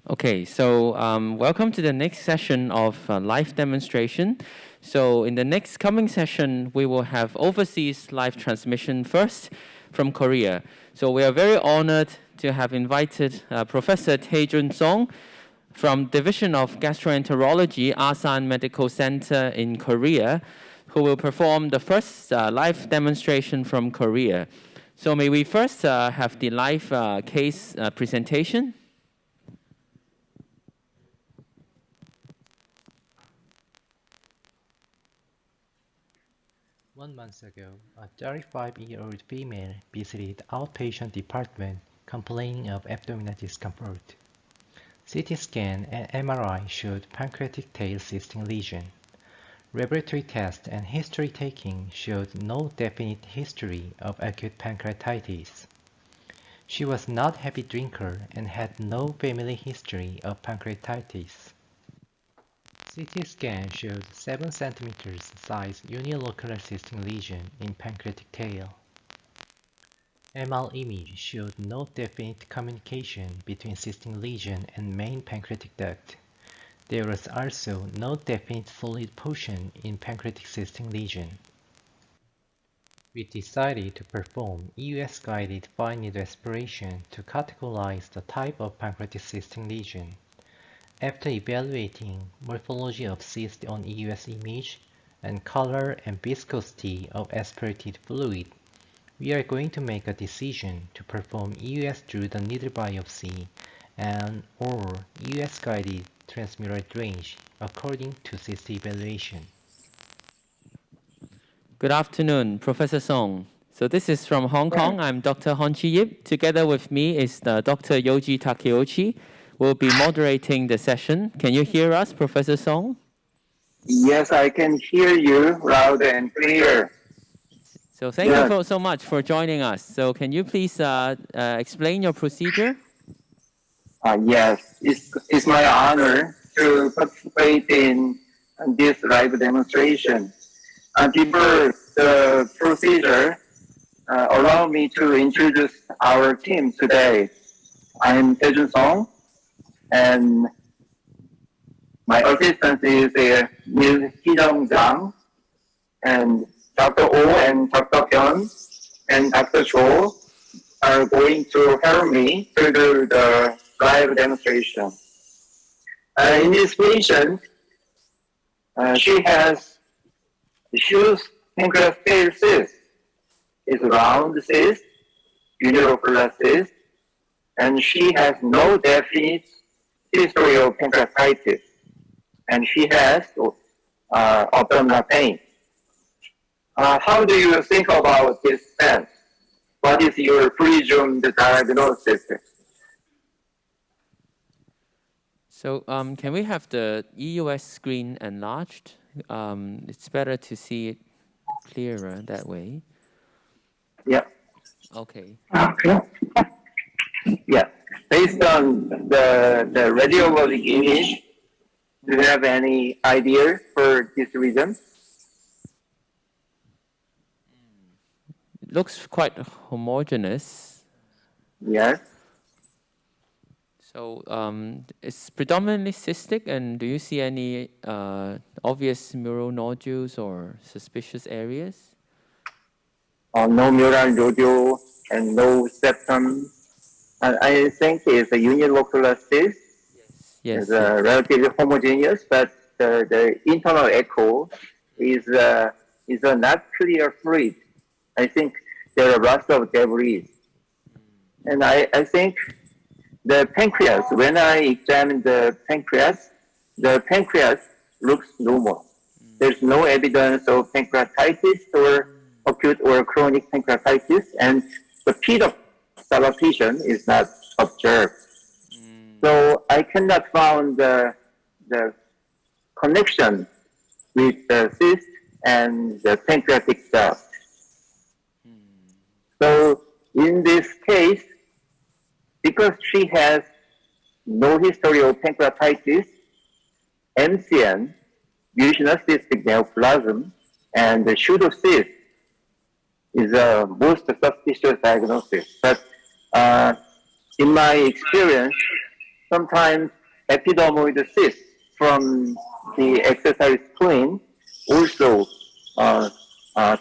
Okay, so welcome to the next session of live demonstration. So in the next coming session, we will have overseas live transmission first from Korea. So we are very honored to have invited Professor Tae Jun Sung from Division of Gastroenterology, Asan Medical Center in Korea, who will perform the first live demonstration from Korea. So may we first have the live case presentation? 1 month ago, a 35-year-old female visited outpatient department complaining of abdominal discomfort. CT scan and MRI showed pancreatic tail cystic lesion. Laboratory tests and history taking showed no definite history of acute pancreatitis. She was not a heavy drinker and had no family history of pancreatitis. CT scan showed 7 cm size unilocular cystic lesion in pancreatic tail. MR image showed no definite communication between cystic lesion and main pancreatic duct. There was also no definite fluid portion in pancreatic cystic lesion. We decided to perform EUS-guided fine needle aspiration to categorize the type of pancreatic cystic lesion. After evaluating morphology of cyst on EUS image and color and viscosity of aspirated fluid, we are going to make a decision to perform EUS through the needle biopsy and or EUS-guided transmural drainage according to cyst evaluation. Good afternoon, Professor Song. So this is from Hong Kong. I'm Dr. Honchi Yip. Together with me is Dr. Yoji Takeuchi. We'll be moderating the session. Can you hear us, Professor Song? Yes, I can hear you loud and clear. So thank you so much for joining us. So can you please explain your procedure? Yes, it's my honor to participate in this live demonstration. Before the procedure, allow me to introduce our team today. I'm Tae Jun Sung, and my assistant is Ms. Hee-jung Jang, and Dr. Oh and Dr. Hyun and Dr. Cho are going to help me to do the live demonstration. In this patient, she has diffuse pancreatic cyst. It's round cyst, unilocular cyst, and she has no definite history of pancreatitis, and she has abdominal pain. How do you think about this sense? What is your presumed diagnosis? So can we have the EUS screen enlarged? It's better to see it clearer that way. Yeah. Okay. Okay. Yeah. Based on the radiologic image, do you have any idea for this reason? It looks quite homogeneous. Yes. So it's predominantly cystic, and do you see any obvious mural nodules or suspicious areas? No mural nodule and no septum. I think it's a unilocular cyst. Yes. It's relatively homogeneous, but the internal echo is not clear fluid. I think there are lots of debris. And I think the pancreas, when I examine the pancreas looks normal. There's no evidence of pancreatitis or acute or chronic pancreatitis, and the peak of salivation is not observed. So I cannot find the connection with the cyst and the pancreatic duct. So in this case, because she has no history of pancreatitis, MCN, mucinous cystic neoplasm, and the pseudocyst is a most suspicious diagnosis. But in my experience, sometimes epidermoid cysts from the exercise spleen also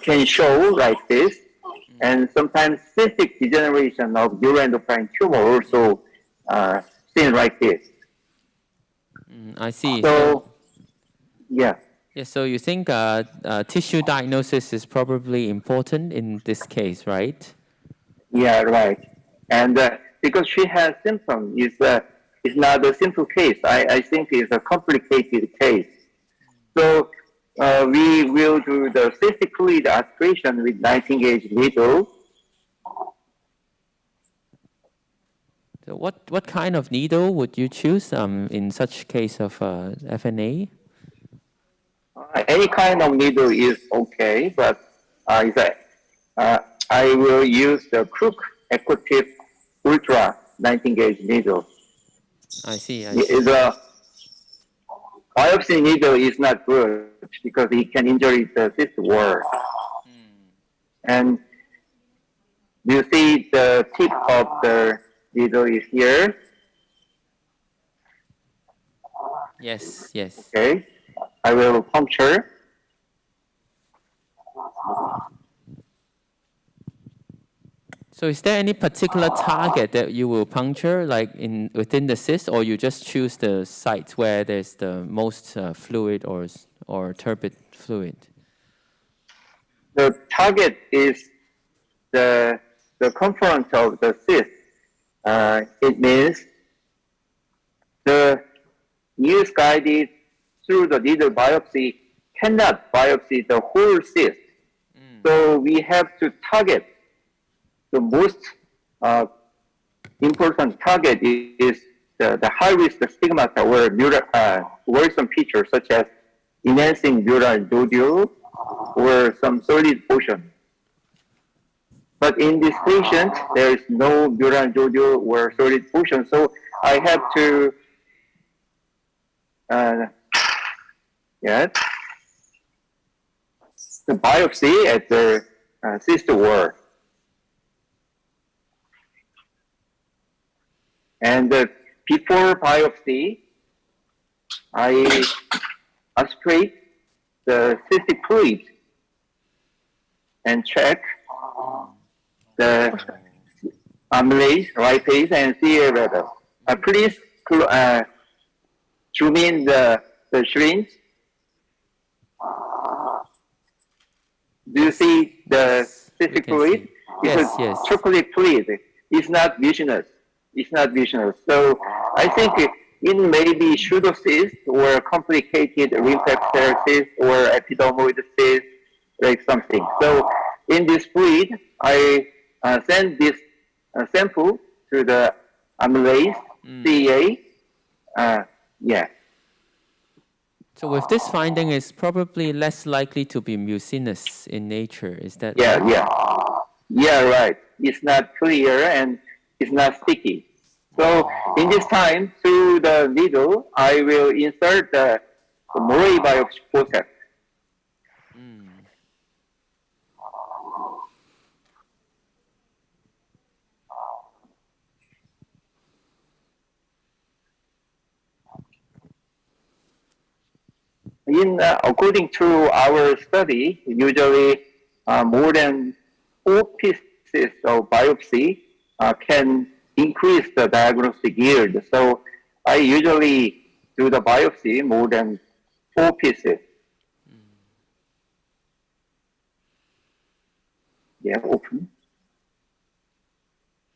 can show like this. And sometimes cystic degeneration of neuroendocrine tumor also seen like this. I see. So, yeah. Yeah, so you think tissue diagnosis is probably important in this case, right? Yeah, right. And because she has symptoms, it's not a simple case. I think it's a complicated case. So we will do the cystic fluid aspiration with 19 gauge needle. So what kind of needle would you choose in such case of FNA? Any kind of needle is okay, but I will use the Crook Equitip Ultra 19 gauge needle. I see. The biopsy needle is not good because it can injure the cyst wall. And you see the tip of the needle is here. Yes, yes. Okay, I will puncture. So is there any particular target that you will puncture, like within the cyst, or you just choose the site where there's the most fluid or turbid fluid? The target is the confluence of the cyst. It means the news guided through the needle biopsy cannot biopsy the whole cyst. So we have to target the most important target is the high-risk stigmata or worrisome features such as enhancing mural nodule or some solid portion. But in this patient, there is no mural nodule or solid portion, so I have to the biopsy at the cyst wall. And before biopsy, I aspirate the cystic fluid and check the amylase, lipase, and CA level. Please zoom in the syringe. Do you see the cystic fluid? Yes, It's yes. chocolate fluid. It's not visionless. It's not visionless. So I think it may be pseudocyst or complicated lymphoepithelial cyst or epidermoid cyst, like something. So in this fluid, I send this sample to the amylase, CA. Yeah. So with this finding, it's probably less likely to be mucinous in nature. Is that Yeah, right? yeah, right. It's not clear and it's not sticky. So in this time, through the needle, I will insert the Murray biopsy process. According to our study, usually more than 4 pieces of biopsy can increase the diagnostic yield. So I usually do the biopsy more than 4 pieces. Yeah, open.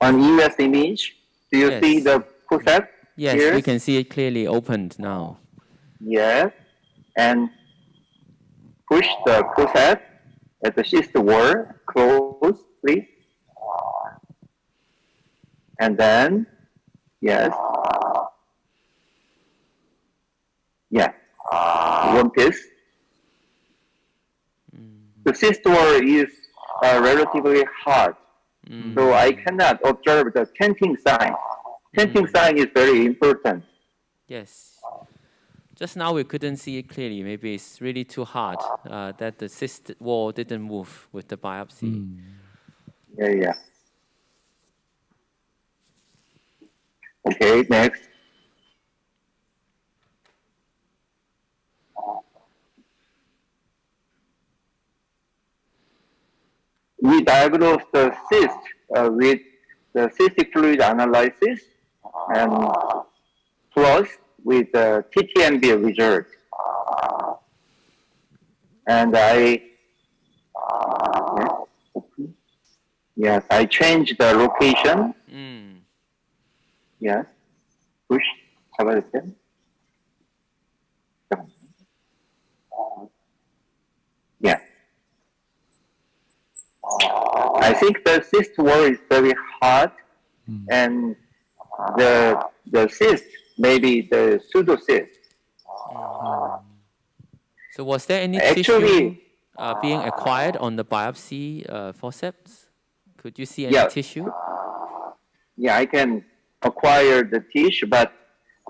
On ES image, do you see the process? Yes, here? we can see it clearly opened now. Yes, and push the process at the cyst wall, close, please. And then, yes. Yeah, 1 piece. The cyst wall is relatively hard, so I cannot observe the tenting sign. Tenting sign is very important. Yes. Just now we couldn't see it clearly. Maybe it's really too hard that the cyst wall didn't move with the biopsy. Yeah. Okay, next. we diagnosed the cyst with the cystic fluid analysis and plus with the TTMB result. And yes, I changed the location. Yes, push. 잡아주세요. Yeah. I think the cyst wall is very hard, and the cyst maybe the pseudocyst. So was there any Actually, tissue being acquired on the biopsy forceps? Could you see any yeah. tissue? Yeah, I can acquire the tissue, but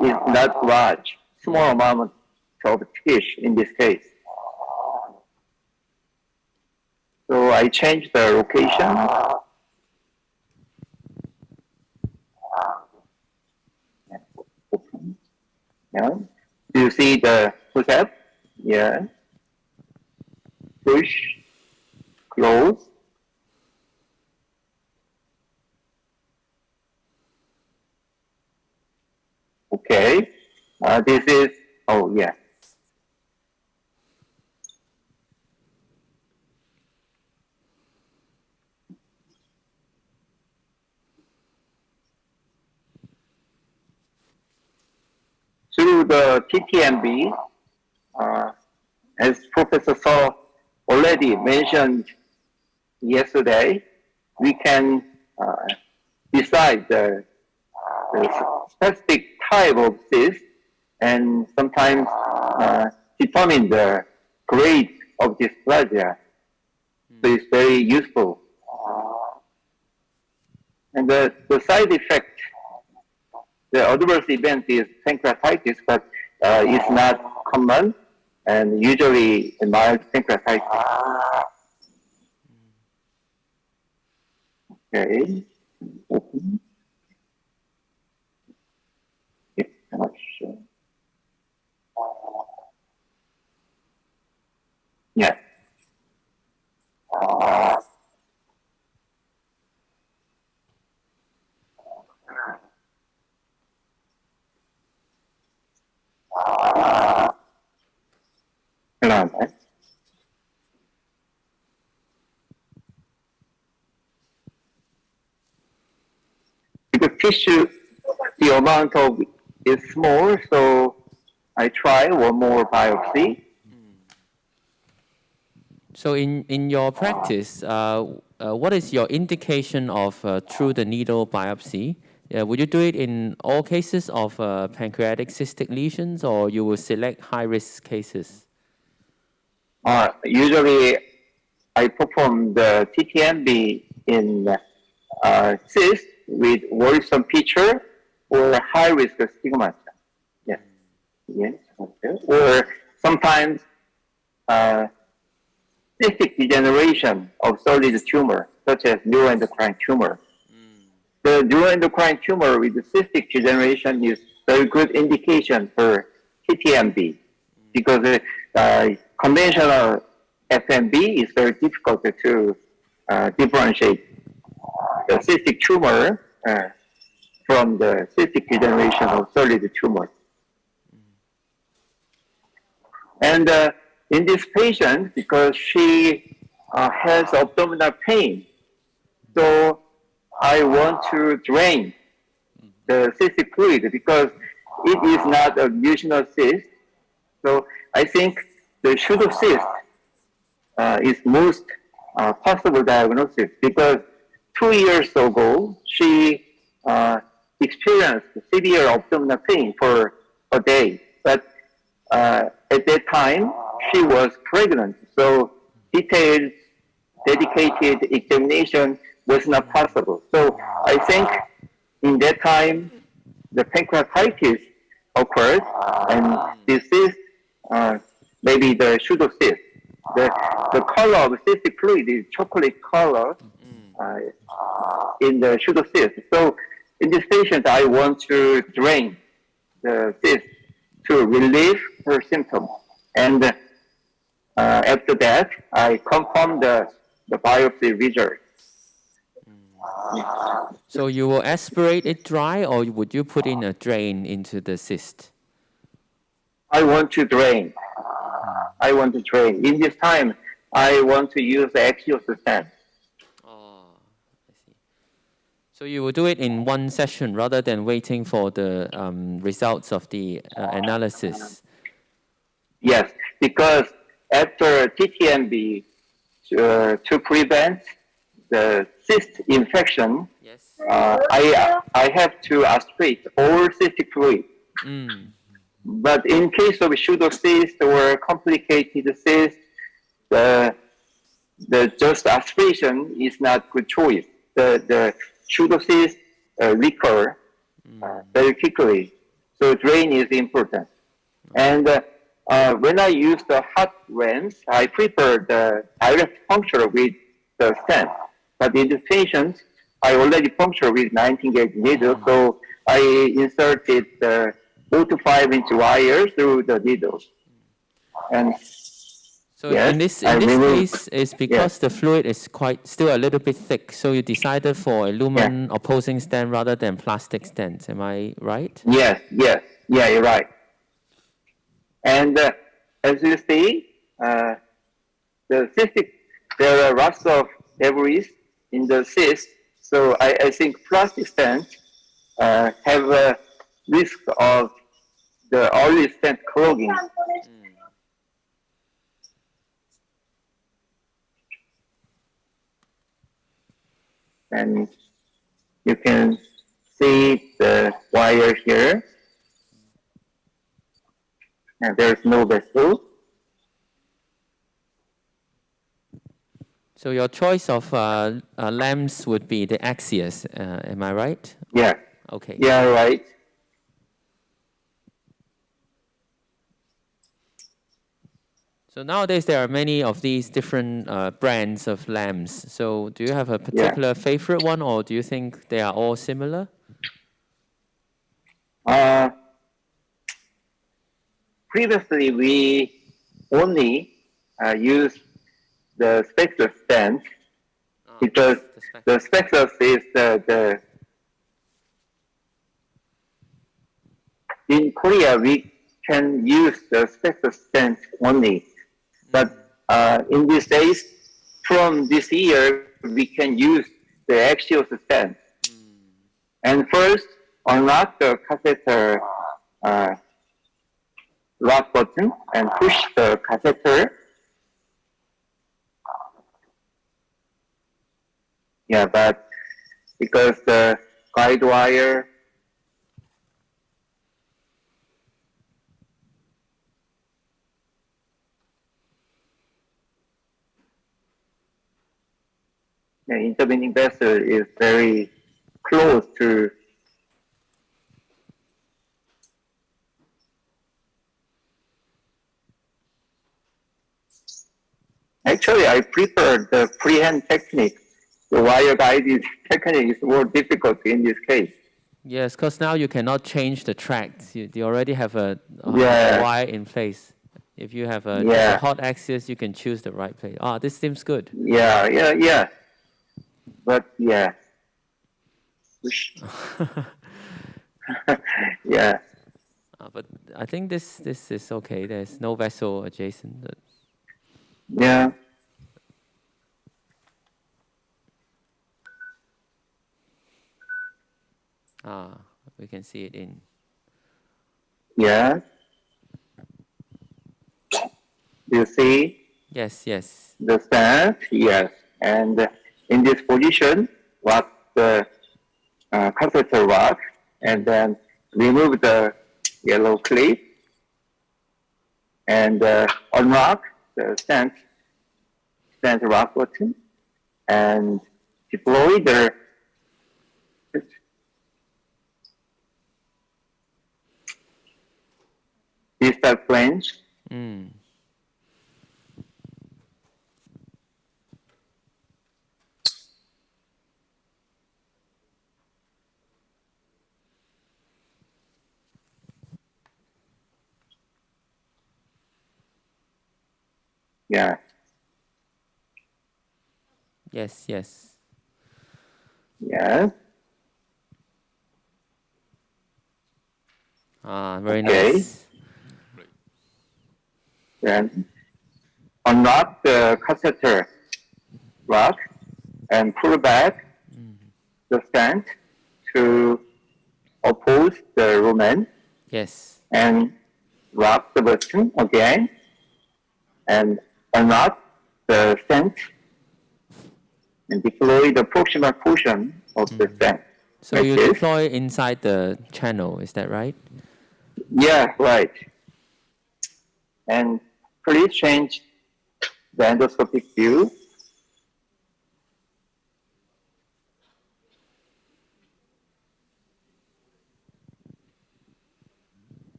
it's not large. Small amount of tissue in this case. So I changed the location. Open. Yeah. Do you see the forceps? Yeah. Push. Close. Okay. This is, oh yeah. Through the TTMB, as Professor Saw already mentioned yesterday, we can decide the specific type of cyst and sometimes determine the grade of dysplasia. So it's very useful. And the side effect, the adverse event is pancreatitis, but it's not common and usually mild pancreatitis. Okay. Open. Yes, I'm not sure. Yes. Because tissue, the amount of is small, so I try one more biopsy. So in your practice, what is your indication of through the needle biopsy? Would you do it in all cases of pancreatic cystic lesions, or you will select high-risk cases? Usually, I perform the TTMB in cyst with worrisome feature or high-risk stigmata. Yes. Yes. Okay. Or sometimes cystic degeneration of solid tumor, such as neuroendocrine tumor. The neuroendocrine tumor with the cystic degeneration is very good indication for TTMB because conventional FMB is very difficult to differentiate the cystic tumor from the cystic degeneration of solid tumor. And in this patient, because she has abdominal pain, so I want to drain the cystic fluid because it is not a lesional cyst. So I think the pseudocyst is most possible diagnosis because 2 years ago, she experienced severe abdominal pain for a day. But at that time, she was pregnant. So detailed, dedicated examination was not possible. So I think in that time, the pancreatitis occurred, and this is maybe the pseudocyst. The color of cystic fluid is chocolate color in the pseudocyst. So in this patient, I want to drain the cyst to relieve her symptoms. And after that, I confirm the the biopsy result. So you will aspirate it dry, or would you put in a drain into the cyst? I want to drain. I want to drain. In this time, I want to use the axial stent. Oh, I see. So you will do it in one session rather than waiting for the results of the analysis. Yes, because after TTMB, to prevent the cyst infection, Yes. I have to aspirate all cystic fluid. But in case of pseudocyst or complicated cyst, the just aspiration is not good choice. The pseudocyst recur very quickly, so drain is important. And when I use the hot rinse, I prefer the direct puncture with the stent. But in this patient, I already puncture with 19 gauge needle, so I inserted the 4 to 5 inch wire through the needles. And so yes, in this case, it's because the fluid is still a little bit thick. So you decided for a lumen opposing stent rather than plastic stent. Am I right? Yes, you're right. And as you see, the cystic, there are lots of debris in the cyst. So I think plastic stents have a risk of the early stent clogging. And you can see the wire here. And there's no vessel. So your choice of lamps would be the Axios, am I right? Yeah. Okay. Yeah, right. So nowadays there are many of these different brands of lamps. So do you have a particular favorite one, or do you think they are all similar? Previously, we only used the Spectre stent because the Spectre is in Korea we can use the Spectre stent only, but in these days, from this year we can use the axial stent. And first, unlock the catheter lock button and push the catheter. Yeah, but because the guide wire the intervening vessel is very close to actually I prefer the freehand technique. The wire guided technique is more difficult in this case. Yes, because now you cannot change the tracks. You already have a wire in place. If you have just a hot axis, you can choose the right place. Ah, this seems good. Yeah. But yeah. Yeah. But I think this is okay. There's no vessel adjacent. Yeah. We can see it in. Yeah. You see? Yes. The stent, yes. And in this position, lock the catheter lock, and then remove the yellow clip, and unlock the stent lock button, and deploy the distal flange. Yeah. Yes, yes. Yes. Ah, very Okay. nice. Then unlock the catheter lock and pull back the stent to oppose the lumen Yes. and lock the button again and unlock the stent and deploy the proximal portion of the stent. So Like you this. deploy inside the channel, is that right? Yeah, right. And please change the endoscopic view.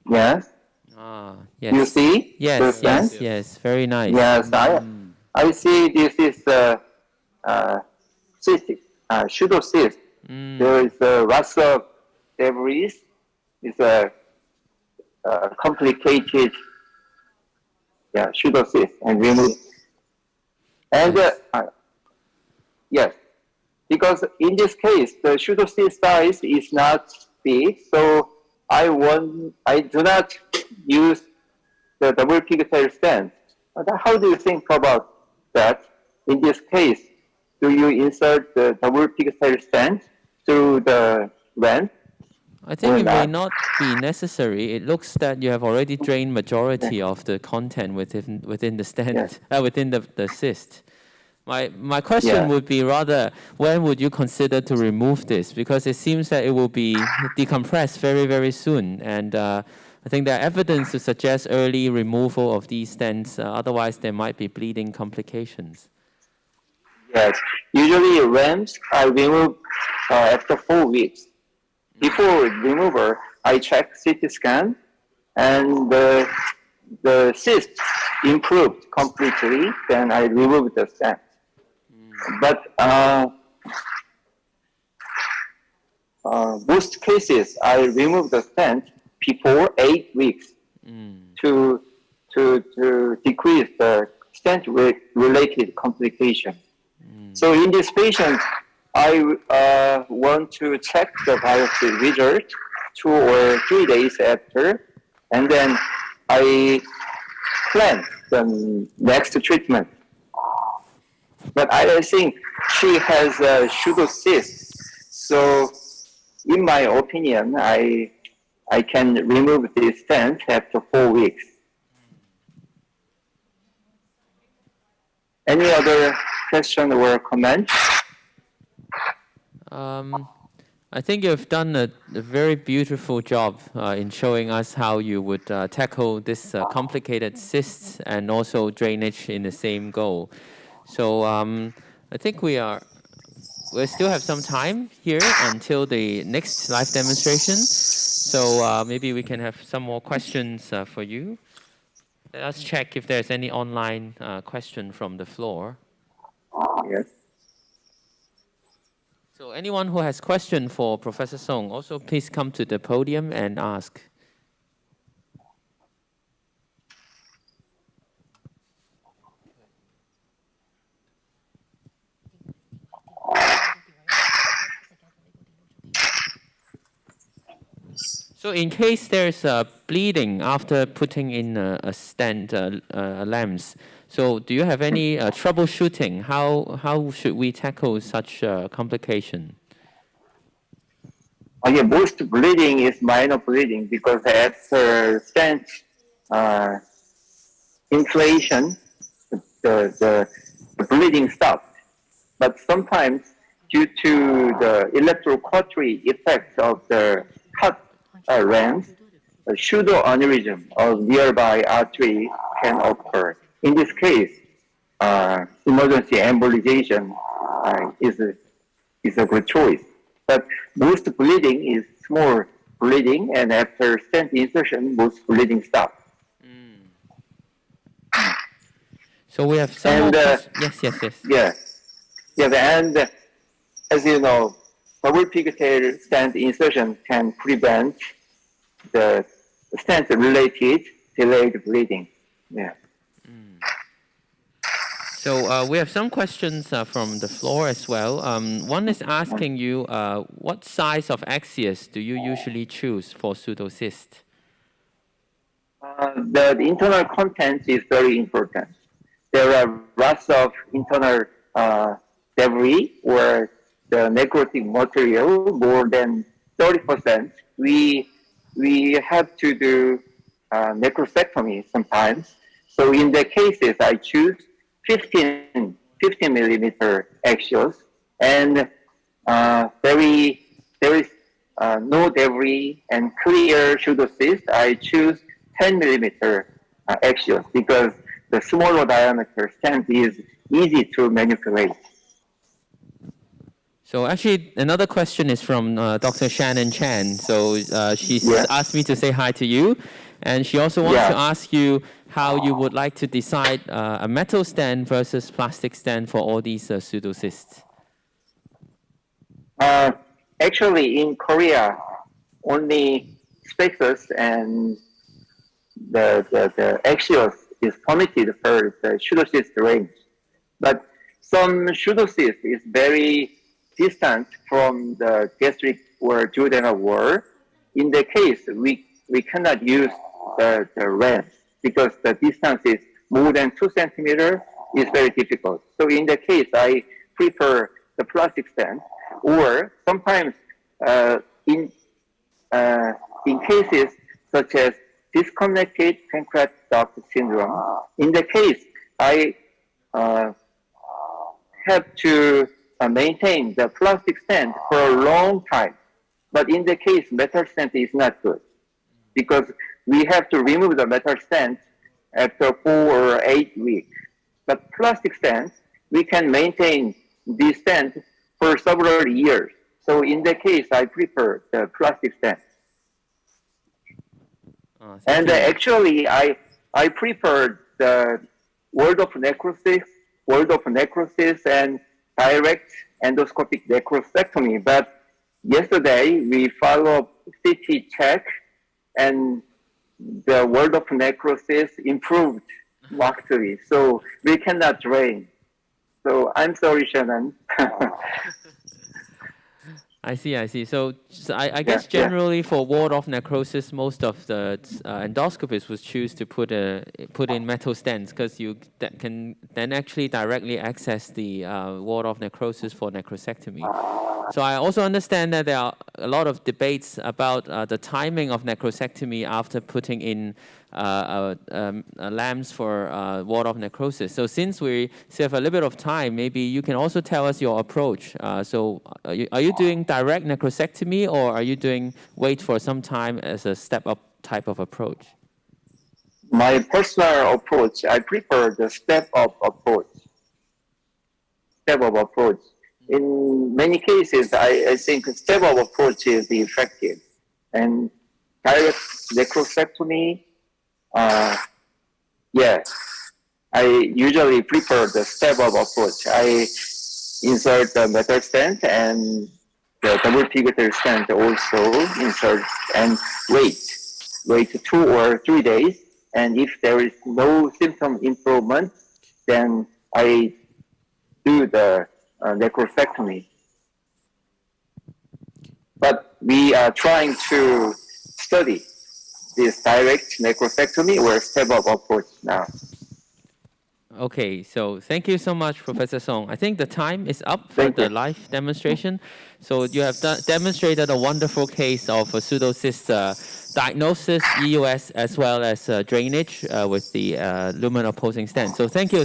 Yes. Ah, You yes. see the Yes, stent? yes, yes. Very nice. Yes, I see this is cystic, pseudocyst. There is lots of debris. It's a complicated pseudocyst and remove. And Yes. yes, because in this case, the pseudocyst size is not big, so I do not use the double pigtail stent. How do you think about that? In this case, do you insert the double pigtail stent through the lens I think or it may not? not be necessary. It looks that you have already drained majority of the content within the Yes. stent, within the cyst. My question Yeah. would be rather, when would you consider to remove this? Because it seems that it will be decompressed very, very soon. And I think there are evidence to suggest early removal of these stents. Otherwise, there might be bleeding complications. Yes. Usually REMS are removed after 4 weeks. Before removal, I check CT scan and the cyst improved completely. Then I remove the stent. But most cases, I remove the stent before 8 weeks to decrease the stent related complication. So in this patient, I want to check the biopsy result 2 or 3 days after, and then I plan the next treatment. But I think she has a pseudocyst, so in my opinion, I can remove the stent after 4 weeks. Any other question or comment? I think you've done a very beautiful job in showing us how you would tackle this complicated cysts and also drainage in the same goal. So I think we still have some time here until the next live demonstration. So maybe we can have some more questions for you. Let us check if there's any online question from the floor. Yes. So anyone who has question for Professor Sung, also please come to the podium and ask. So in case there's bleeding after putting in a stent, a lens, so do you have any troubleshooting? How should we tackle such complication? Okay, most bleeding is minor bleeding because after stent inflation, the bleeding stops. But sometimes, due to the electrocautery effects of the hot lens, a pseudo aneurysm of nearby artery can occur. In this case, emergency embolization is a good choice. But most bleeding is small bleeding, and after stent insertion, most bleeding stops. So we have some more questions. Yes. Yeah, and as you know, double pigtail stent insertion can prevent the stent-related delayed bleeding. Yeah. So we have some questions from the floor as well. One is asking you, what size of axius do you usually choose for pseudocyst? The internal content is very important. There are lots of internal debris or the necrotic material, more than 30%. We have to do necrosectomy sometimes. So in the cases, I choose 15 millimeter axials, and there is no debris and clear pseudocyst. I choose 10 millimeter axials because the smaller diameter stent is easy to manipulate. So actually, another question is from Dr. Shannon Chan. So she's asked me to say hi to you, and she also wants to ask you how you would like to decide a metal stent versus plastic stent for all these pseudocysts. Actually, in Korea, only spaces and the axios is permitted for the pseudocyst range. But some pseudocyst is very distant from the gastric or duodenal wall. In the case, we cannot use the lens because the distance is more than 2 centimeters is very difficult. So in the case, I prefer the plastic stent, or sometimes in cases such as disconnected pancreatic duct syndrome, in the case, I have to maintain the plastic stent for a long time. But in the case, metal stent is not good because we have to remove the metal stent after 4 or 8 weeks. But plastic stent, we can maintain the stent for several years. So in the case, I prefer the plastic stent. And actually, I prefer the world of necrosis and direct endoscopic necrosectomy. But yesterday, we followed CT check, and the world of necrosis improved markedly. So we cannot drain. So I'm sorry, Shannon. I see. So I guess generally for ward-off necrosis, most of the endoscopists would choose to put in metal stents because you can then actually directly access the ward-off necrosis for necrosectomy. So I also understand that there are a lot of debates about the timing of necrosectomy after putting in lamps for ward-off necrosis. So since we still have a little bit of time, maybe you can also tell us your approach. So are you doing direct necrosectomy, or are you doing wait for some time as a step-up type of approach? My personal approach, I prefer the step-up approach. In many cases, I think step-up approach is effective. And direct necrosectomy, I usually prefer the step-up approach. I insert the metal stent and the double pivotal stent also insert and wait 2 or 3 days. And if there is no symptom improvement, then I do the necrosectomy. But we are trying to study this direct necrosectomy or step-up approach now. Okay, so thank you so much, Professor Song. I think the time is up for the live demonstration. So you have demonstrated a wonderful case of a pseudocyst diagnosis, EUS, as well as drainage with the lumen opposing stent. So thank you.